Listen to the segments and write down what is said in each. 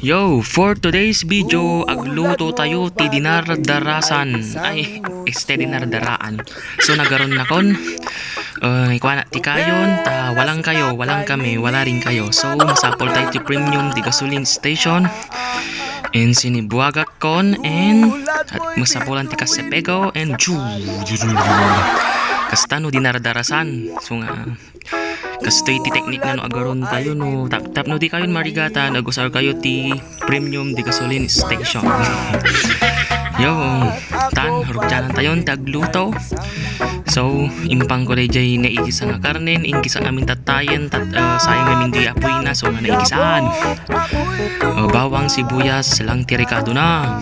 Yo, for today's video, agluto tayo ti dinardarasan. Ay, dinardaraan. So, nagaron na kon. Ikuha na ti kayon, walang kayo, walang kami, wala rin kayo. So, masapol tayo ti premium di gasoline station. And sinibuagak kon, and masapulan ti kasepego, and kastano dinardarasan. So nga, kastoy ti teknik na no agaron tayo no tap no di kayon marigata nagusar kayo ti premium di gasoline station. Yo, tan rugjanan tayon tagluto. So, impang ko jay naigisa nga karnen, ingisa amin tatayen, sayang amin di apoy na, so nga naigisaan. Bawang, sibuyas, lang tirikado na.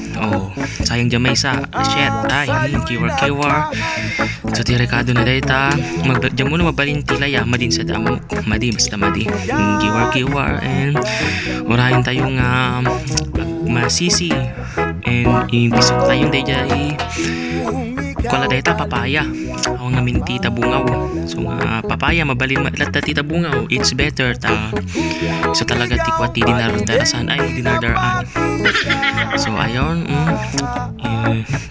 Sayang jamay sa shit, kiwar. So, tirikado na dayta. Jam mo na mabalin tilaya, madin sa damo. Basta madi. Kiwar, and urahin tayo nga masisi. And ibisok tayong dayjay. Kala dayta papaya. Ang namin tita bungaw. So papaya mabalin malat tita bungaw. It's better ta. So talaga tikwati dinardarasan ay dinardaraan. So ayon,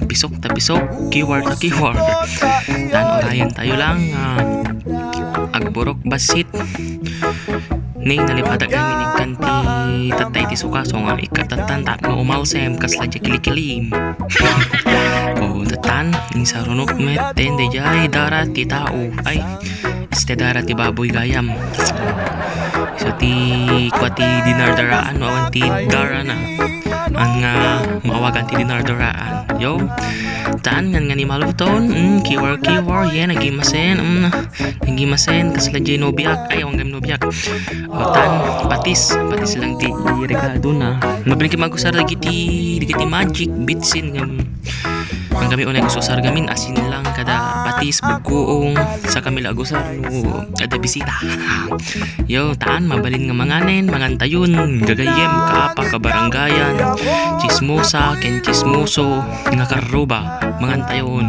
pisok ta pisok, kiwar ta kiwar. Dan orayan tayo lang agborok basit. Ning nalipadag namin ni kanti tatay ti suka, so nga ikatatan tap na umalsem kasla dya kilikilim. Datan ning sarunok met tende jay darat ti tao ay darat ti baboy gayam. So ti kwati dinardaraan awan ti dara na ang maawagan ti dinardaraan. Yo, taan nga ni maluton, kiwar, nagimasen, kasla jay nobiak, ay awang gam nobiak. Taan, patis lang ti regado na. Mabiling magusar lagi ti magic, bitsin ngam. Ang kami unay gusar gamin, asin lang kada patis, bugoong, sa kami lagusar, ada bisita. Yo, taan, mabalin nga manganen, mangantayon, gagayem, kabaranggayan, chismosa, ken chismoso, nga karuba, mangantayon.